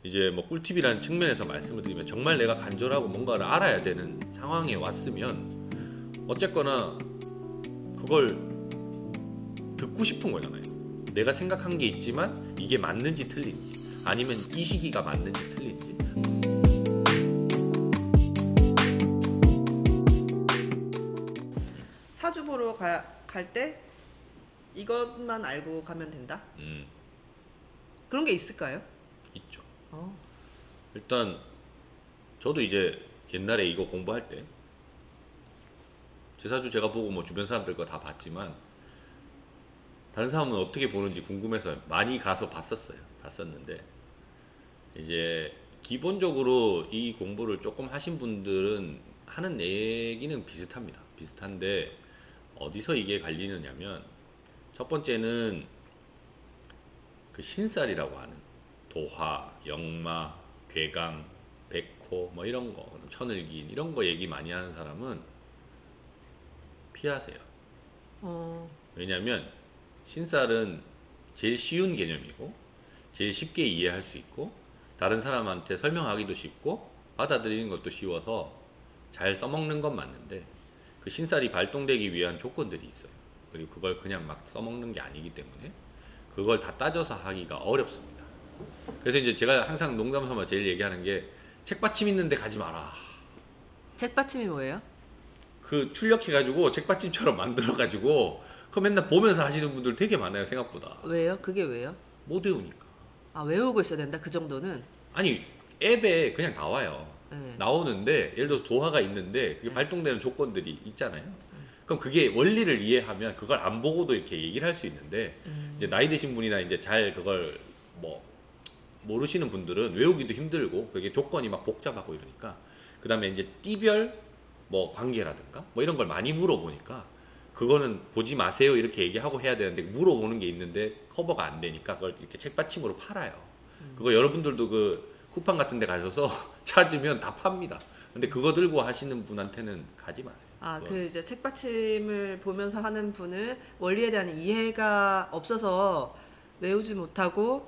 이제 뭐 꿀팁이라는 측면에서 말씀을 드리면 정말 내가 간절하고 뭔가를 알아야 되는 상황에 왔으면 어쨌거나 그걸 듣고 싶은 거잖아요. 내가 생각한 게 있지만 이게 맞는지 틀린지, 아니면 이 시기가 맞는지 틀린지. 사주 보러 갈 때 이것만 알고 가면 된다? 그런 게 있을까요? 있죠. 어. 일단 저도 이제 옛날에 이거 공부할 때 제 사주 제가 보고 뭐 주변 사람들 거 다 봤지만 다른 사람은 어떻게 보는지 궁금해서 많이 가서 봤었는데 이제 기본적으로 이 공부를 조금 하신 분들은 하는 얘기는 비슷합니다. 비슷한데 어디서 이게 갈리느냐면, 첫 번째는 그 신살이라고 하는 도화, 역마, 괴강, 백호 뭐 이런 거, 천을기인 이런 거 얘기 많이 하는 사람은 피하세요. 왜냐면 신살은 제일 쉬운 개념이고 제일 쉽게 이해할 수 있고 다른 사람한테 설명하기도 쉽고 받아들이는 것도 쉬워서 잘 써먹는 건 맞는데, 그 신살이 발동되기 위한 조건들이 있어요. 그리고 그걸 그냥 막 써먹는 게 아니기 때문에 그걸 다 따져서 하기가 어렵습니다. 그래서 이제 제가 항상 농담삼아 제일 얘기하는 게, 책받침 있는데 가지 마라. 책받침이 뭐예요? 그 출력해가지고 책받침처럼 만들어가지고 그거 맨날 보면서 하시는 분들 되게 많아요. 생각보다. 왜요? 그게 왜요? 못 외우니까. 아, 외우고 있어야 된다? 그 정도는? 아니 앱에 그냥 나와요. 네. 나오는데 예를 들어서 도화가 있는데 그게 네. 발동되는 조건들이 있잖아요. 그럼 그게 원리를 이해하면 그걸 안 보고도 이렇게 얘기를 할 수 있는데, 이제 나이 드신 분이나 이제 잘 그걸 뭐 모르시는 분들은 외우기도 힘들고 그게 조건이 막 복잡하고 이러니까, 그 다음에 이제 띠별 뭐 관계라든가 뭐 이런 걸 많이 물어보니까 그거는 보지 마세요 이렇게 얘기하고 해야 되는데, 물어보는 게 있는데 커버가 안 되니까 그걸 이렇게 책받침으로 팔아요. 그거 여러분들도 그 쿠팡 같은 데 가셔서 찾으면 다 팝니다. 근데 그거 들고 하시는 분한테는 가지 마세요. 아, 그거. 그 이제 책받침을 보면서 하는 분은 원리에 대한 이해가 없어서 외우지 못하고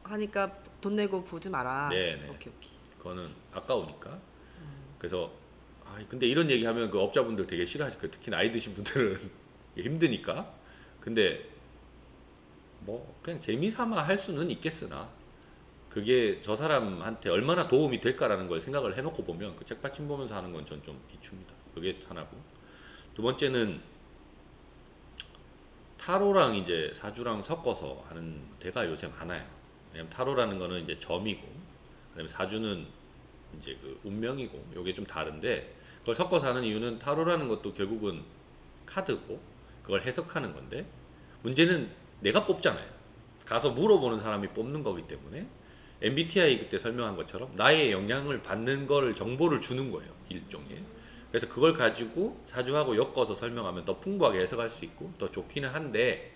하니까 돈 내고 보지 마라. 네네. 오케이. 그거는 아까우니까. 그래서 근데 이런 얘기하면 그 업자분들 되게 싫어하실 거예요. 특히 나이 드신 분들은 힘드니까. 근데 뭐 그냥 재미삼아 할 수는 있겠으나 그게 저 사람한테 얼마나 도움이 될까라는 걸 생각을 해놓고 보면 그 책받침 보면서 하는 건 전 좀 비춥니다. 그게 하나고, 두 번째는 타로랑 이제 사주랑 섞어서 하는 데가 요새 많아요. 왜냐면 타로라는 거는 이제 점이고, 그다음에 사주는 이제 그 운명이고, 요게 좀 다른데 그걸 섞어서 하는 이유는, 타로라는 것도 결국은 카드고 그걸 해석하는 건데, 문제는 내가 뽑잖아요. 가서 물어보는 사람이 뽑는 거기 때문에 MBTI 그때 설명한 것처럼 나의 영향을 받는 걸, 정보를 주는 거예요. 일종의. 그래서 그걸 가지고 사주하고 엮어서 설명하면 더 풍부하게 해석할 수 있고 더 좋기는 한데,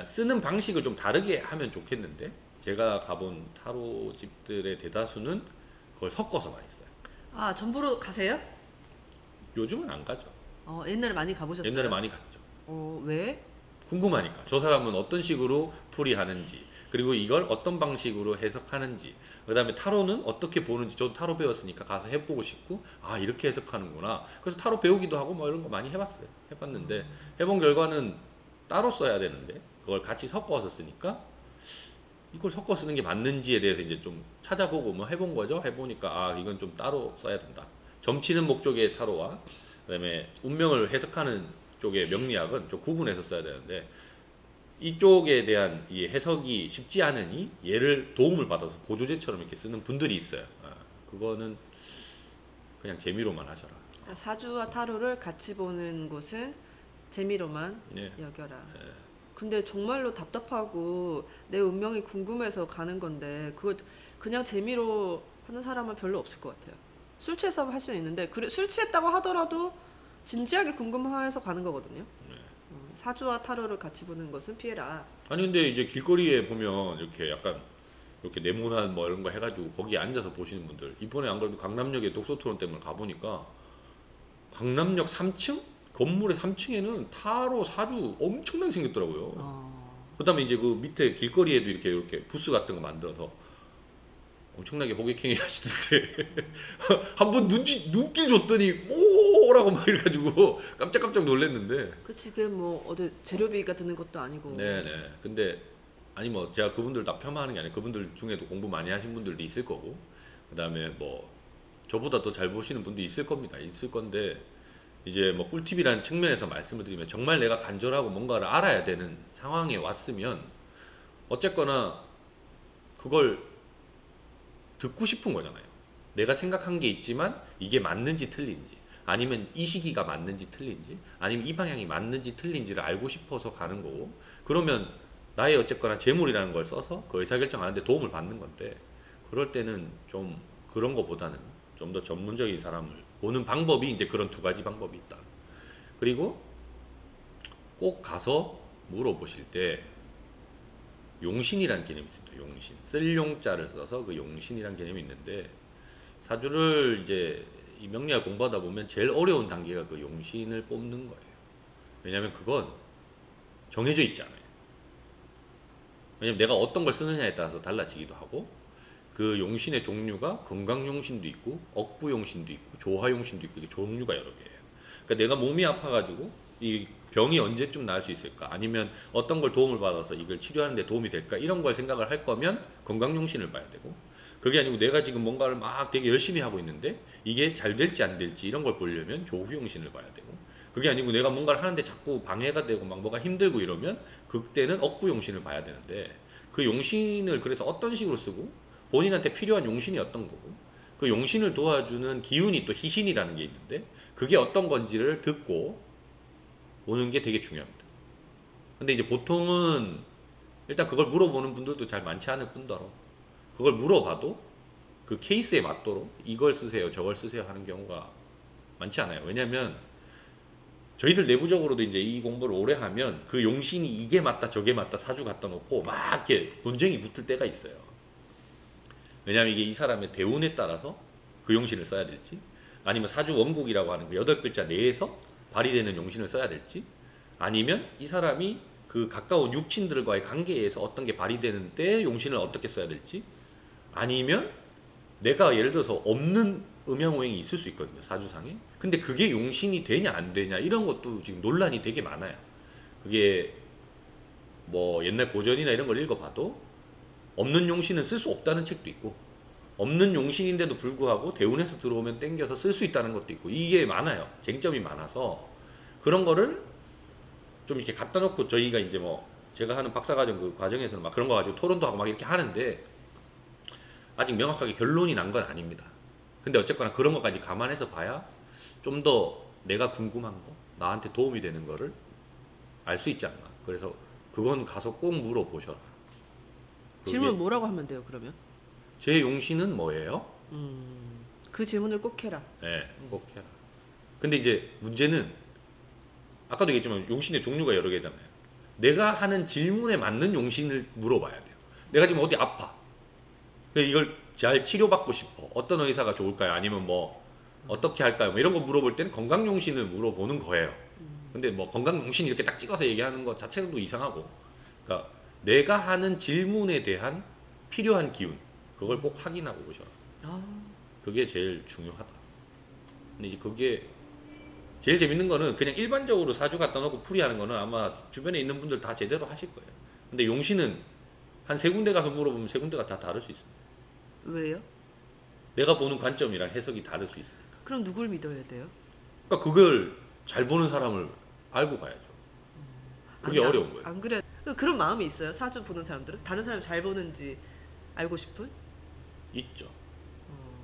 쓰는 방식을 좀 다르게 하면 좋겠는데, 제가 가본 타로 집들의 대다수는 그걸 섞어서 많이 써요. 아, 점 보러 가세요? 요즘은 안 가죠. 옛날에 많이 가보셨어요? 옛날에 많이 갔죠. 왜? 궁금하니까 저 사람은 어떤 식으로 풀이하는지, 그리고 이걸 어떤 방식으로 해석하는지, 그 다음에 타로는 어떻게 보는지, 저도 타로 배웠으니까 가서 해보고 싶고, 이렇게 해석하는구나. 그래서 타로 배우기도 하고 뭐 이런 거 많이 해봤는데 해본 결과는 따로 써야 되는데 그걸 같이 섞어서 쓰니까, 이걸 섞어 쓰는 게 맞는지에 대해서 이제 좀 찾아보고 뭐 해본 거죠. 해보니까 이건 좀 따로 써야 된다. 점치는 목적의 타로와 그다음에 운명을 해석하는 쪽의 명리학은 좀 구분해서 써야 되는데, 이쪽에 대한 이 해석이 쉽지 않으니 얘를 도움을 받아서 보조제처럼 이렇게 쓰는 분들이 있어요. 그거는 그냥 재미로만 하셔라. 사주와 타로를 같이 보는 곳은 재미로만 여겨라. 근데 정말로 답답하고 내 운명이 궁금해서 가는 건데, 그거 그냥 재미로 하는 사람은 별로 없을 것 같아요. 술 취해서 할 수는 있는데, 술 취했다고 하더라도 진지하게 궁금해서 가는 거거든요. 사주와 타로를 같이 보는 것은 피해라. 아니 근데 이제 길거리에 보면 이렇게 약간 이렇게 네모난 뭐 이런 거 해가지고 거기에 앉아서 보시는 분들, 이번에 안 그래도 강남역에 독서 토론 때문에 가보니까 강남역 3층? 건물의 3층에는 타로 사주 엄청나게 생겼더라고요. 그 다음에 이제 그 밑에 길거리에도 이렇게 부스 같은 거 만들어서 엄청나게 호객행위 하시던데 한 번 눈길 줬더니 오라고 막 이래가지고 깜짝깜짝 놀랐는데. 그치, 그게 뭐 어디 재료비가 드는 것도 아니고. 네네. 근데 아니 뭐 제가 그분들 다 폄하하는 게 아니라 그분들 중에도 공부 많이 하신 분들도 있을 거고, 그다음에 뭐 저보다 더 잘 보시는 분도 있을 겁니다. 있을 건데 이제 뭐 꿀팁이라는 측면에서 말씀을 드리면, 정말 내가 간절하고 뭔가를 알아야 되는 상황에 왔으면 어쨌거나 그걸 듣고 싶은 거잖아요. 내가 생각한 게 있지만 이게 맞는지 틀린지, 아니면 이 시기가 맞는지 틀린지, 아니면 이 방향이 맞는지 틀린지를 알고 싶어서 가는 거고, 그러면 나의 어쨌거나 재물이라는 걸 써서 그 의사결정하는데 도움을 받는 건데, 그럴 때는 좀 그런 거보다는 좀 더 전문적인 사람을 보는 방법이 이제 그런 두 가지 방법이 있다. 그리고 꼭 가서 물어보실 때 용신이라는 개념이 있습니다. 용신. 쓸 용자를 써서 그 용신이라는 개념이 있는데, 사주를 이제 이 명리학 공부하다 보면 제일 어려운 단계가 그 용신을 뽑는 거예요. 왜냐하면 그건 정해져 있지 않아요. 왜냐면 내가 어떤 걸 쓰느냐에 따라서 달라지기도 하고, 그 용신의 종류가 건강용신도 있고 억부용신도 있고 조화용신도 있고, 이게 종류가 여러 개예요. 그러니까 내가 몸이 아파가지고 이 병이 언제쯤 나을 수 있을까, 아니면 어떤 걸 도움을 받아서 이걸 치료하는 데 도움이 될까, 이런 걸 생각을 할 거면 건강용신을 봐야 되고, 그게 아니고 내가 지금 뭔가를 막 되게 열심히 하고 있는데 이게 잘 될지 안 될지 이런 걸 보려면 조후용신을 봐야 되고, 그게 아니고 내가 뭔가를 하는데 자꾸 방해가 되고 막 뭐가 힘들고 이러면 그때는 억부용신을 봐야 되는데, 그 용신을 그래서 어떤 식으로 쓰고 본인한테 필요한 용신이 어떤 거고, 그 용신을 도와주는 기운이 또 희신이라는 게 있는데 그게 어떤 건지를 듣고 오는 게 되게 중요합니다. 근데 이제 보통은 일단 그걸 물어보는 분들도 잘 많지 않을 뿐더러, 그걸 물어봐도 그 케이스에 맞도록 이걸 쓰세요 저걸 쓰세요 하는 경우가 많지 않아요. 왜냐면 저희들 내부적으로도 이제 이 공부를 오래 하면 그 용신이 이게 맞다 저게 맞다 사주 갖다 놓고 막 이렇게 논쟁이 붙을 때가 있어요. 왜냐면 이게 이 사람의 대운에 따라서 그 용신을 써야 될지, 아니면 사주 원국이라고 하는 그 8글자 내에서 발휘되는 용신을 써야 될지, 아니면 이 사람이 그 가까운 육친들과의 관계에서 어떤 게 발휘되는 때 용신을 어떻게 써야 될지, 아니면 내가 예를 들어서 없는 음양오행이 있을 수 있거든요, 사주상에. 근데 그게 용신이 되냐 안 되냐 이런 것도 지금 논란이 되게 많아요. 그게 뭐 옛날 고전이나 이런 걸 읽어봐도 없는 용신은 쓸 수 없다는 책도 있고, 없는 용신인데도 불구하고 대운에서 들어오면 땡겨서 쓸 수 있다는 것도 있고, 이게 많아요. 쟁점이 많아서 그런 거를 좀 이렇게 갖다 놓고, 저희가 이제 뭐 제가 하는 박사과정 그 과정에서는 막 그런 거 가지고 토론도 하고 막 이렇게 하는데 아직 명확하게 결론이 난 건 아닙니다. 근데 어쨌거나 그런 것까지 감안해서 봐야 좀 더 내가 궁금한 거, 나한테 도움이 되는 거를 알 수 있지 않나. 그래서 그건 가서 꼭 물어보셔라. 질문 뭐라고 하면 돼요, 그러면? 제 용신은 뭐예요? 그 질문을 꼭 해라. 네, 꼭 해라. 근데 이제 문제는 아까도 얘기했지만 용신의 종류가 여러 개잖아요. 내가 하는 질문에 맞는 용신을 물어봐야 돼요. 내가 지금 어디 아파. 이걸 잘 치료받고 싶어. 어떤 의사가 좋을까요? 아니면 뭐 어떻게 할까요? 뭐 이런 거 물어볼 때는 건강용신을 물어보는 거예요. 근데 뭐 건강용신 이렇게 딱 찍어서 얘기하는 것 자체도 이상하고, 그러니까 내가 하는 질문에 대한 필요한 기운, 그걸 꼭 확인하고 오셔라. 그게 제일 중요하다. 근데 이제 그게 제일 재밌는 거는 그냥 일반적으로 사주 갖다 놓고 풀이하는 거는 아마 주변에 있는 분들 다 제대로 하실 거예요. 근데 용신은 한 3군데 가서 물어보면 3군데가 다 다를 수 있습니다. 왜요? 내가 보는 관점이랑 해석이 다를 수 있으니까. 그럼 누굴 믿어야 돼요? 그러니까 그걸 잘 보는 사람을 알고 가야죠. 그게 아니, 어려운 거예요. 안 그래? 그런 마음이 있어요? 사주 보는 사람들은? 다른 사람이 잘 보는지 알고 싶은? 있죠.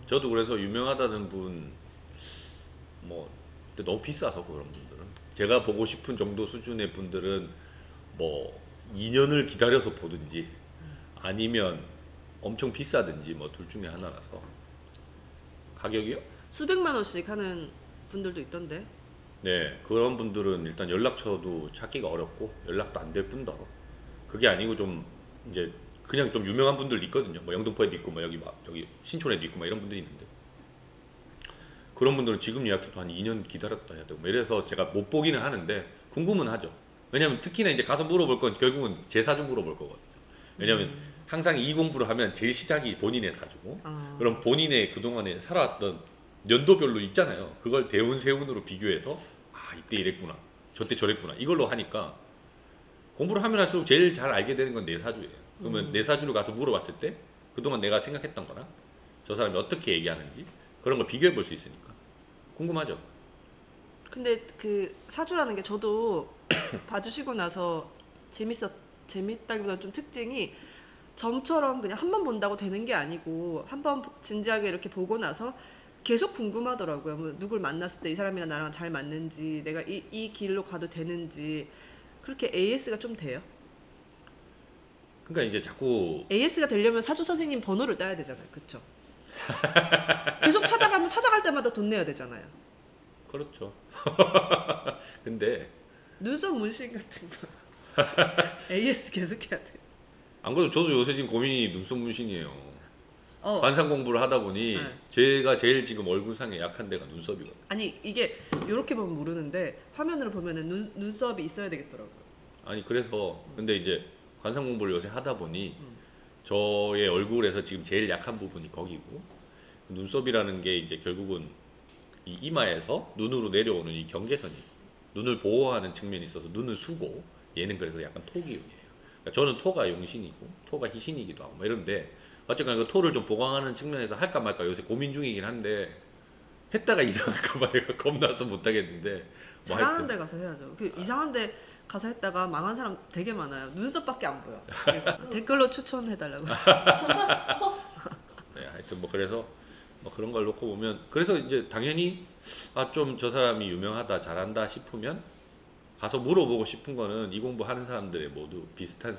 저도 그래서 유명하다는 분, 뭐 근데 너무 비싸서 그런 분들은, 제가 보고 싶은 정도 수준의 분들은 뭐 2년을 기다려서 보든지 아니면 엄청 비싸든지 뭐 둘 중에 하나라서. 가격이요? 수백만 원씩 하는 분들도 있던데. 네, 그런 분들은 일단 연락처도 찾기가 어렵고 연락도 안 될 뿐더러, 그게 아니고 좀 이제 그냥 좀 유명한 분들도 있거든요. 뭐 영등포에도 있고 뭐 여기 막 저기 신촌에도 있고 막 이런 분들이 있는데, 그런 분들은 지금 예약해도 한 2년 기다렸다 해야 되고 뭐 이래서 제가 못 보기는 하는데 궁금은 하죠. 왜냐면 특히나 이제 가서 물어볼 건 결국은 제 사주 물어볼 거거든요. 왜냐면 항상 이 공부를 하면 제일 시작이 본인의 사주고 그럼 본인의 그동안에 살아왔던 연도별로 있잖아요. 그걸 대운 세운으로 비교해서 아 이때 이랬구나 저때 저랬구나 이걸로 하니까 공부를 하면 할수록 제일 잘 알게 되는 건 내 사주예요. 그러면 내 사주를 가서 물어봤을 때 그동안 내가 생각했던 거랑 저 사람이 어떻게 얘기하는지 그런 걸 비교해 볼 수 있으니까 궁금하죠. 근데 그 사주라는 게 저도 봐주시고 나서 재밌다기보다는 좀 특징이 점처럼 그냥 한 번 본다고 되는 게 아니고 한 번 진지하게 이렇게 보고 나서 계속 궁금하더라고요. 뭐 누굴 만났을 때 이 사람이랑 나랑 잘 맞는지 내가 이 길로 가도 되는지 그렇게 AS가 좀 돼요. 그러니까 이제 자꾸 AS가 되려면 사주 선생님 번호를 따야 되잖아요. 그쵸? 계속 찾아갈 때마다 돈 내야 되잖아요. 그렇죠. 근데 눈썹 문신 같은 거 AS 계속 해야 돼. 안 그래도 저도 요새 지금 고민이 눈썹 문신이에요. 관상 공부를 하다 보니 네. 제가 제일 지금 얼굴상에 약한 데가 눈썹이거든요. 아니 이게 이렇게 보면 모르는데 화면으로 보면은 눈썹이 있어야 되겠더라고요. 아니 그래서 근데 이제 관상 공부를 요새 하다 보니 저의 얼굴에서 지금 제일 약한 부분이 거기고 눈썹이라는 게 이제 결국은 이 이마에서 눈으로 내려오는 이 경계선이 눈을 보호하는 측면이 있어서 눈을 수고 얘는 그래서 약간 토기운이에요. 그러니까 저는 토가 용신이고 토가 희신이기도 하고 뭐 이런데 어쨌거나 그 토를 좀 보강하는 측면에서 할까 말까 요새 고민 중이긴 한데 했다가 이상할까봐 내가 겁나서 못하겠는데 뭐 잘하는 하여튼 데 가서 해야죠. 그 이상한 데 가서 했다가 망한 사람 되게 많아요. 눈썹밖에 안 보여. 댓글로 추천해달라고. 네, 하여튼 뭐 그래서 뭐 그런 걸 놓고 보면 그래서 이제 당연히 아 좀 저 사람이 유명하다 잘한다 싶으면 가서 물어보고 싶은 거는 이 공부하는 사람들의 모두 비슷한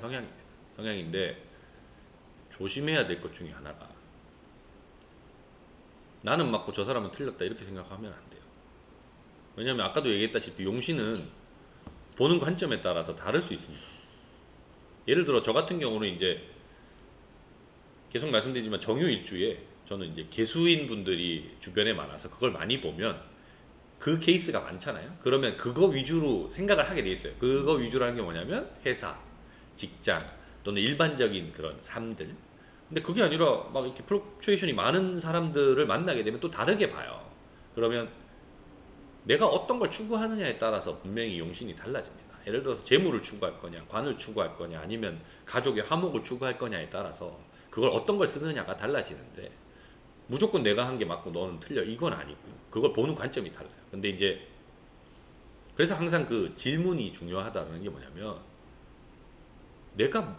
성향인데 조심해야 될 것 중에 하나가 나는 맞고 저 사람은 틀렸다 이렇게 생각하면 안 돼요. 왜냐하면 아까도 얘기했다시피 용신은 보는 관점에 따라서 다를 수 있습니다. 예를 들어 저 같은 경우는 이제 계속 말씀드리지만 정유일주에 저는 이제 개수인 분들이 주변에 많아서 그걸 많이 보면 그 케이스가 많잖아요. 그러면 그거 위주로 생각을 하게 돼 있어요. 그거 위주라는 게 뭐냐면 회사, 직장 또는 일반적인 그런 삶들. 근데 그게 아니라 막 이렇게 플럭추에이션이 많은 사람들을 만나게 되면 또 다르게 봐요. 그러면 내가 어떤 걸 추구하느냐에 따라서 분명히 용신이 달라집니다. 예를 들어서 재물을 추구할 거냐, 관을 추구할 거냐, 아니면 가족의 화목을 추구할 거냐에 따라서 그걸 어떤 걸 쓰느냐가 달라지는데 무조건 내가 한 게 맞고 너는 틀려 이건 아니고요. 그걸 보는 관점이 달라요. 근데 이제 그래서 항상 그 질문이 중요하다는 게 뭐냐면 내가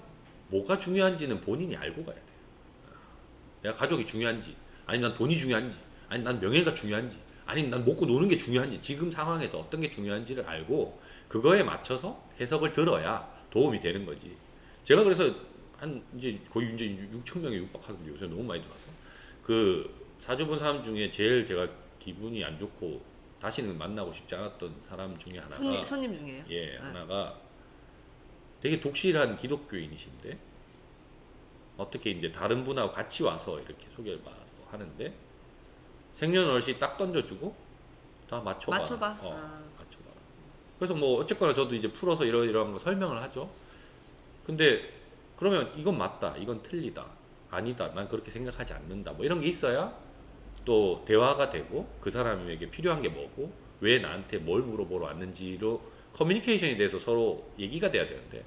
뭐가 중요한지는 본인이 알고 가야 돼요. 내가 가족이 중요한지, 아니면 난 돈이 중요한지, 아니면 난 명예가 중요한지, 아니면 난 먹고 노는 게 중요한지, 지금 상황에서 어떤 게 중요한지를 알고 그거에 맞춰서 해석을 들어야 도움이 되는 거지. 제가 그래서 한 이제 거의 이제 6천 명에 육박하던데 요새 너무 많이 들어와서 그 사주 본 사람 중에 제일 제가 기분이 안 좋고 다시는 만나고 싶지 않았던 사람 중에 하나가 손님 중에요? 예, 하나가 되게 독실한 기독교인이신데 어떻게 이제 다른 분하고 같이 와서 이렇게 소개를 받아서 하는데 생년월시 딱 던져주고 다 맞춰봐. 맞춰봐. 맞춰봐라. 그래서 뭐 어쨌거나 저도 이제 풀어서 이러이러한 거 설명을 하죠. 근데 그러면 이건 맞다, 이건 틀리다, 아니다, 난 그렇게 생각하지 않는다. 뭐 이런 게 있어야 또 대화가 되고 그 사람에게 필요한 게 뭐고 왜 나한테 뭘 물어보러 왔는지로 커뮤니케이션에 대해서 서로 얘기가 돼야 되는데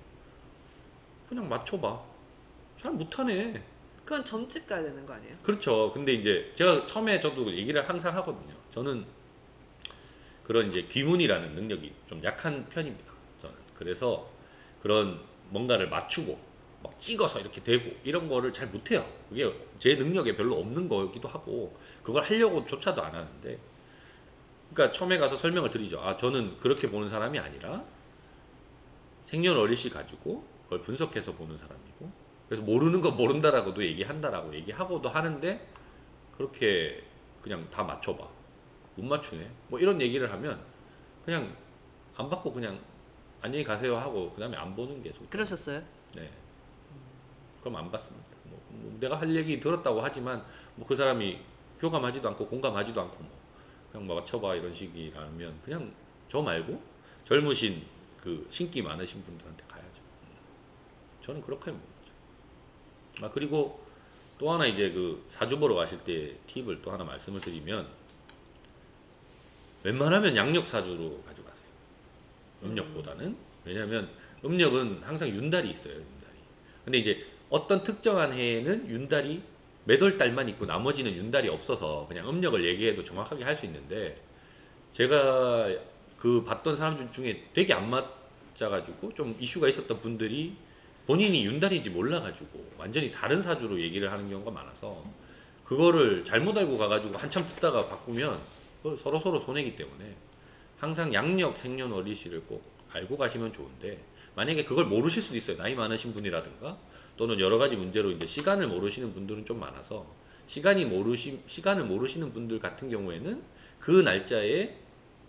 그냥 맞춰봐. 잘 못하네. 그건 점집 가야 되는 거 아니에요? 그렇죠. 근데 이제 제가 처음에 저도 얘기를 항상 하거든요. 저는 그런 이제 귀문이라는 능력이 좀 약한 편입니다. 저는. 그래서 그런 뭔가를 맞추고 막 찍어서 이렇게 대고 이런 거를 잘 못해요. 그게 제 능력에 별로 없는 거기도 하고 그걸 하려고 조차도 안 하는데 그러니까 처음에 가서 설명을 드리죠. 아 저는 그렇게 보는 사람이 아니라 생년월일시 가지고 그걸 분석해서 보는 사람이고 그래서 모르는 거 모른다라고도 얘기한다라고 얘기하고도 하는데 그렇게 그냥 다 맞춰봐. 못 맞추네. 뭐 이런 얘기를 하면 그냥 안 받고 그냥 안녕히 가세요 하고 그 다음에 안 보는 게 좋죠. 그러셨어요? 네. 그럼 안 받습니다. 뭐 내가 할 얘기 들었다고 하지만 뭐 그 사람이 교감하지도 않고 공감하지도 않고 뭐 그냥 뭐 맞춰봐 이런 식이라면 그냥 저 말고 젊으신 그 신기 많으신 분들한테 가야죠. 저는 그렇게 하는 거죠. 그리고 또 하나 이제 그 사주 보러 가실 때 팁을 또 하나 말씀을 드리면 웬만하면 양력 사주로 가져가세요. 음력보다는. 왜냐하면 음력은 항상 윤달이 있어요. 윤달이. 근데 이제 어떤 특정한 해에는 윤달이 몇 월 달만 있고 나머지는 윤달이 없어서 그냥 음력을 얘기해도 정확하게 할 수 있는데 제가 그 봤던 사람 중에 되게 안 맞아가지고 좀 이슈가 있었던 분들이 본인이 윤달인지 몰라가지고 완전히 다른 사주로 얘기를 하는 경우가 많아서 그거를 잘못 알고 가가지고 한참 듣다가 바꾸면 서로서로 손해기 때문에 항상 양력 생년월일시를 꼭 알고 가시면 좋은데 만약에 그걸 모르실 수도 있어요. 나이 많으신 분이라든가 또는 여러 가지 문제로 이제 시간을 모르시는 분들은 좀 많아서 시간을 모르시는 분들 같은 경우에는 그 날짜에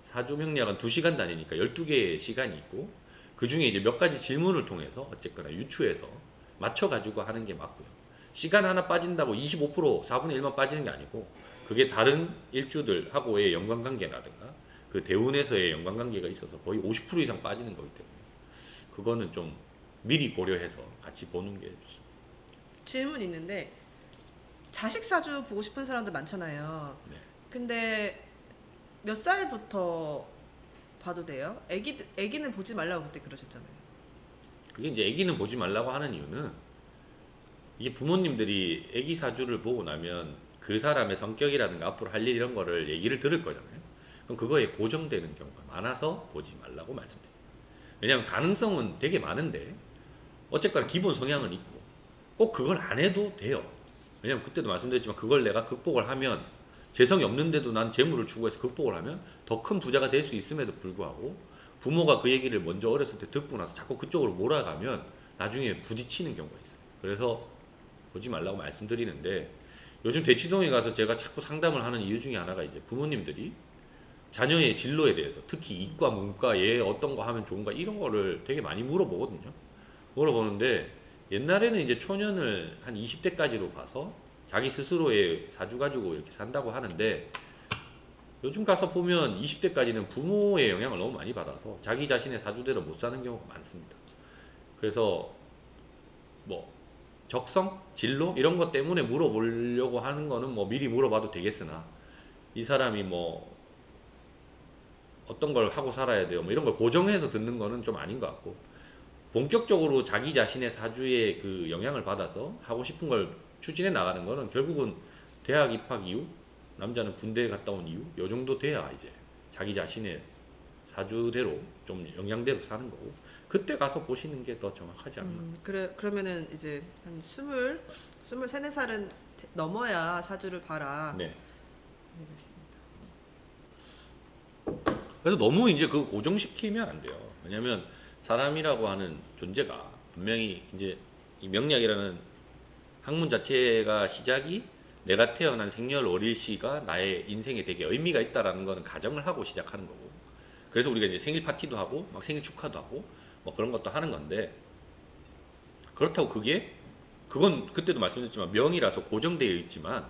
사주 명리학은 2시간 단위니까 12개의 시간이 있고 그 중에 이제 몇 가지 질문을 통해서 어쨌거나 유추해서 맞춰가지고 하는 게 맞고요. 시간 하나 빠진다고 25% 4분의 1만 빠지는 게 아니고 그게 다른 일주들하고의 연관관계라든가 그 대운에서의 연관관계가 있어서 거의 50% 이상 빠지는 거기 때문에 그거는 좀 미리 고려해서 같이 보는 게 좋습니다. 질문 있는데 자식 사주 보고 싶은 사람들 많잖아요. 네. 근데 몇 살부터 봐도 돼요? 애기는 보지 말라고 그때 그러셨잖아요. 그게 이제 애기는 보지 말라고 하는 이유는 이게 부모님들이 애기 사주를 보고 나면 그 사람의 성격이라든가 앞으로 할 일 이런 거를 얘기를 들을 거잖아요. 그럼 그거에 고정되는 경우가 많아서 보지 말라고 말씀드립니다. 왜냐하면 가능성은 되게 많은데 어쨌거나 기본 성향은 있고 꼭 그걸 안 해도 돼요. 왜냐면 그때도 말씀드렸지만 그걸 내가 극복을 하면 재성이 없는데도 난 재물을 추구해서 극복을 하면 더 큰 부자가 될 수 있음에도 불구하고 부모가 그 얘기를 먼저 어렸을 때 듣고 나서 자꾸 그쪽으로 몰아가면 나중에 부딪히는 경우가 있어요. 그래서 보지 말라고 말씀드리는데 요즘 대치동에 가서 제가 자꾸 상담을 하는 이유 중에 하나가 이제 부모님들이 자녀의 진로에 대해서 특히 이과, 문과, 얘 어떤 거 하면 좋은가 이런 거를 되게 많이 물어보거든요. 물어보는데 옛날에는 이제 초년을 한 20대까지로 봐서 자기 스스로의 사주 가지고 이렇게 산다고 하는데 요즘 가서 보면 20대까지는 부모의 영향을 너무 많이 받아서 자기 자신의 사주대로 못 사는 경우가 많습니다. 그래서 뭐 적성, 진로 이런 것 때문에 물어보려고 하는 거는 뭐 미리 물어봐도 되겠으나 이 사람이 뭐 어떤 걸 하고 살아야 돼요 뭐 이런 걸 고정해서 듣는 거는 좀 아닌 것 같고 본격적으로 자기 자신의 사주에 그 영향을 받아서 하고 싶은 걸 추진해 나가는 거는 결국은 대학 입학 이후 남자는 군대에 갔다 온 이후 요 정도 돼야 이제 자기 자신의 사주대로 좀 영향대로 사는 거고 그때 가서 보시는 게 더 정확하지 않나. 그러면은 이제 한 23, 4살은 넘어야 사주를 봐라. 네. 알겠습니다. 그래서 너무 이제 그 고정시키면 안 돼요. 왜냐면 사람이라고 하는 존재가 분명히 이제 이 명리학이라는 학문 자체가 시작이 내가 태어난 생년월일시가 나의 인생에 되게 의미가 있다라는 거는 가정을 하고 시작하는 거고 그래서 우리가 이제 생일 파티도 하고 막 생일 축하도 하고 뭐 그런 것도 하는 건데 그렇다고 그건 그때도 말씀드렸지만 명이라서 고정되어 있지만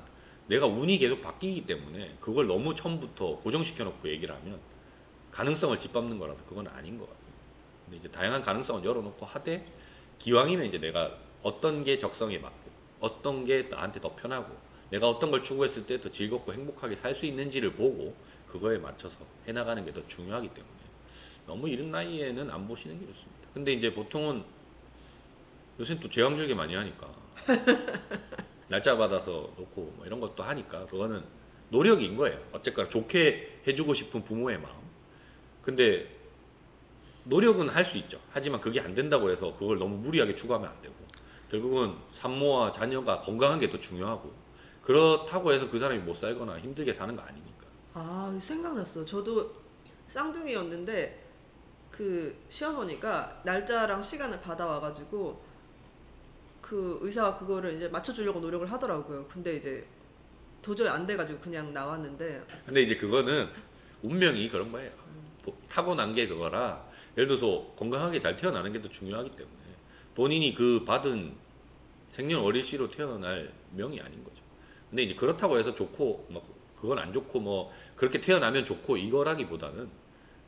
내가 운이 계속 바뀌기 때문에 그걸 너무 처음부터 고정시켜 놓고 얘기를 하면 가능성을 짓밟는 거라서 그건 아닌 것 같아요. 근데 이제 다양한 가능성을 열어놓고 하되 기왕이면 이제 내가 어떤 게 적성에 맞고 어떤 게 나한테 더 편하고 내가 어떤 걸 추구했을 때 더 즐겁고 행복하게 살 수 있는지를 보고 그거에 맞춰서 해나가는 게 더 중요하기 때문에 너무 이른 나이에는 안 보시는 게 좋습니다. 근데 이제 보통은 요새는 또 제왕절개 많이 하니까 날짜 받아서 놓고 뭐 이런 것도 하니까 그거는 노력인 거예요. 어쨌거나 좋게 해주고 싶은 부모의 마음. 근데 노력은 할 수 있죠. 하지만 그게 안 된다고 해서 그걸 너무 무리하게 추구하면 안 되고 결국은 산모와 자녀가 건강한 게 더 중요하고 그렇다고 해서 그 사람이 못 살거나 힘들게 사는 거 아니니까. 아, 생각났어. 저도 쌍둥이였는데 그 시어머니가 날짜랑 시간을 받아와가지고 그 의사가 그거를 이제 맞춰주려고 노력을 하더라고요. 근데 이제 도저히 안 돼가지고 그냥 나왔는데. 근데 이제 그거는 운명이 그런 거예요. 타고난 게 그거라 예를 들어서 건강하게 잘 태어나는 게 더 중요하기 때문에 본인이 그 받은 생년월일시로 태어날 명이 아닌 거죠. 근데 이제 그렇다고 해서 좋고 뭐 그건 안 좋고 뭐 그렇게 태어나면 좋고 이거라기보다는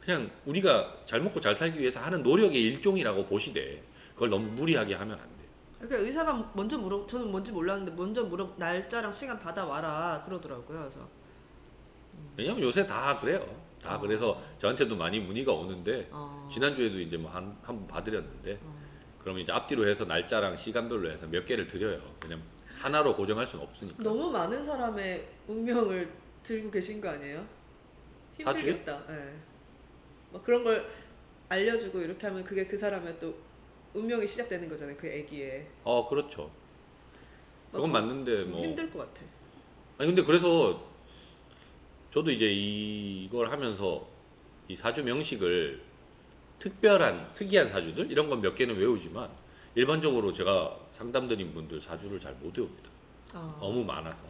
그냥 우리가 잘 먹고 잘 살기 위해서 하는 노력의 일종이라고 보시되 그걸 너무 무리하게 하면 안 돼요. 그러니까 의사가 먼저 저는 뭔지 몰랐는데 먼저 날짜랑 시간 받아와라 그러더라고요. 그래서 왜냐면 요새 다 그래요. 다 그래서 저한테도 많이 문의가 오는데 어, 지난주에도 이제 뭐 한 번 봐드렸는데 어. 그러면 이제 앞뒤로 해서 날짜랑 시간별로 해서 몇 개를 드려요. 그냥 하나로 고정할 수는 없으니까. 너무 많은 사람의 운명을 들고 계신 거 아니에요? 사주요? 힘들겠다. 예. 막 그런 걸 알려주고 이렇게 하면 그게 그 사람의 또 운명이 시작되는 거잖아요. 그 애기에. 그렇죠. 그건 또 맞는데 뭐 힘들 것 같아. 아니 근데 그래서 저도 이제 이걸 하면서 이 사주 명식을 특이한 사주들 이런 건 몇 개는 외우지만 일반적으로 제가 상담드린 분들 사주를 잘 못 외웁니다. 너무 많아서.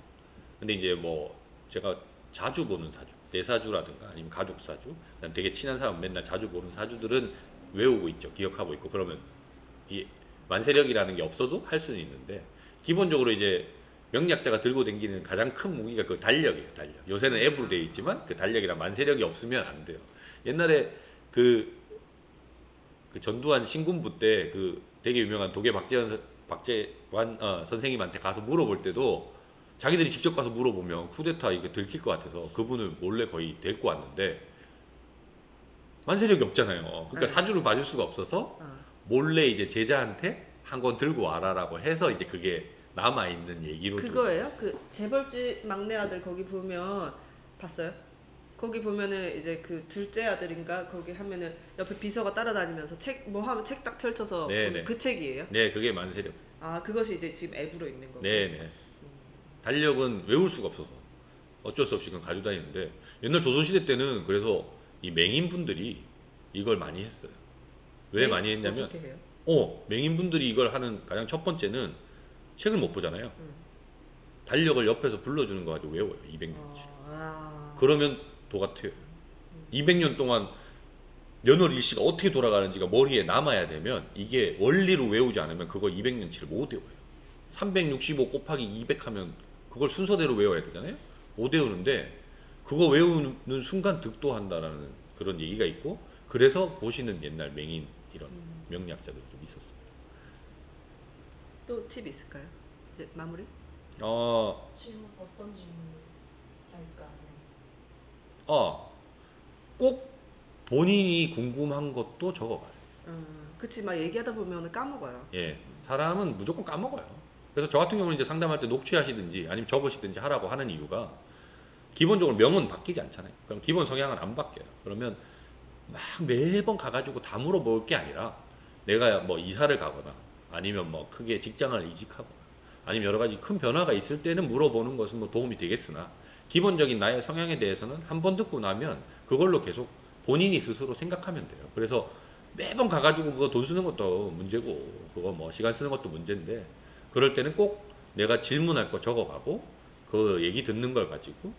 근데 이제 뭐 제가 자주 보는 사주, 내 사주라든가 아니면 가족 사주, 그다음 되게 친한 사람 맨날 자주 보는 사주들은 외우고 있죠. 기억하고 있고 그러면 이 만세력이라는 게 없어도 할 수는 있는데 기본적으로 이제 명리학자가 들고 다니는 가장 큰 무기가 그 달력이에요. 달력. 요새는 앱으로 되어 있지만 그 달력이랑 만세력이 없으면 안 돼요. 옛날에 그 전두환 신군부 때 그 되게 유명한 도계 박재완 선생님한테 가서 물어볼 때도 자기들이 직접 가서 물어보면 쿠데타 이거 들킬 것 같아서 그분을 몰래 거의 데리고 왔는데 만세력이 없잖아요. 그러니까 네. 사주를 봐줄 수가 없어서 몰래 이제 제자한테 한 권 들고 와라라고 해서 이제 그게 남아 있는 얘기로 그거예요? 그 재벌집 막내 아들 거기 보면 봤어요? 거기 보면은 이제 그 둘째 아들인가 거기 하면은 옆에 비서가 따라다니면서 책 뭐 하면 책 딱 펼쳐서 네네. 보는 그 책이에요? 네, 그게 만세력. 아 그것이 이제 지금 앱으로 있는 거고. 네네. 달력은 외울 수가 없어서 어쩔 수 없이 그냥 가지고 다니는데 옛날 조선시대 때는 그래서 이 맹인분들이 이걸 많이 했어요. 왜 네? 많이 했냐면 어떻게 해요? 맹인분들이 이걸 하는 가장 첫 번째는 책을 못 보잖아요. 음. 달력을 옆에서 불러주는 거 가지고 외워요. 200년치. 그러면 도 같아요. 200년 동안 연월 일시가 어떻게 돌아가는지가 머리에 남아야 되면 이게 원리로 외우지 않으면 그거 200년치를 못 외워요. 365 곱하기 200 하면 그걸 순서대로 외워야 되잖아요. 못 외우는데 그거 외우는 순간 득도한다라는 그런 얘기가 있고 그래서 보시는 옛날 맹인 이런 명리학자들이 좀 있었습니다. 또 팁 있을까요? 이제 마무리? 질문 어떤 질문을 할까? 꼭 본인이 궁금한 것도 적어가세요. 그치 막 얘기하다 보면 까먹어요. 예, 사람은 무조건 까먹어요. 그래서 저 같은 경우는 이제 상담할 때 녹취하시든지 아니면 적으시든지 하라고 하는 이유가 기본적으로 명은 바뀌지 않잖아요. 그럼 기본 성향은 안 바뀌어요. 그러면 막 매번 가가지고 다 물어볼 게 아니라 내가 뭐 이사를 가거나 아니면 뭐 크게 직장을 이직하거나 아니면 여러 가지 큰 변화가 있을 때는 물어보는 것은 뭐 도움이 되겠으나 기본적인 나의 성향에 대해서는 한 번 듣고 나면 그걸로 계속 본인이 스스로 생각하면 돼요. 그래서 매번 가가지고 그거 돈 쓰는 것도 문제고 그거 뭐 시간 쓰는 것도 문제인데 그럴 때는 꼭 내가 질문할 거 적어가고 그 얘기 듣는 걸 가지고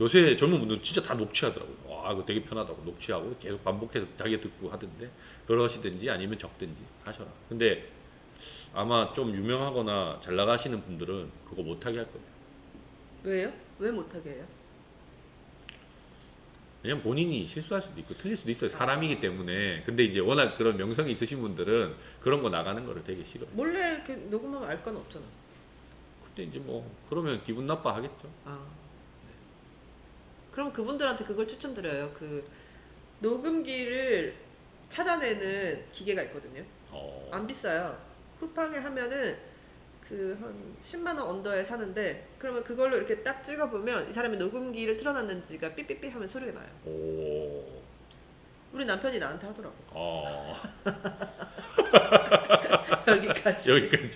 요새 젊은 분들 진짜 다 녹취하더라고요. 와, 이거 되게 편하다고 녹취하고 계속 반복해서 자기 듣고 하던데 그러시든지 아니면 적든지 하셔라. 근데 아마 좀 유명하거나 잘 나가시는 분들은 그거 못하게 할 거예요. 왜요? 왜 못하게 해요? 왜냐면 본인이 실수할 수도 있고 틀릴 수도 있어요. 사람이기 때문에. 근데 이제 워낙 그런 명성이 있으신 분들은 그런 거 나가는 거를 되게 싫어요. 몰래 이렇게 녹음하면 알 건 없잖아. 근데 이제 뭐 그러면 기분 나빠 하겠죠. 그럼 그분들한테 그걸 추천드려요. 그 녹음기를 찾아내는 기계가 있거든요. 안 비싸요. 쿠팡에 하면은 그 한 10만 원 언더에 사는데 그러면 그걸로 이렇게 딱 찍어보면 이 사람이 녹음기를 틀어놨는지가 삐삐삐 하면 소리가 나요. 오. 우리 남편이 나한테 하더라고. 어. 여기까지. 여기까지.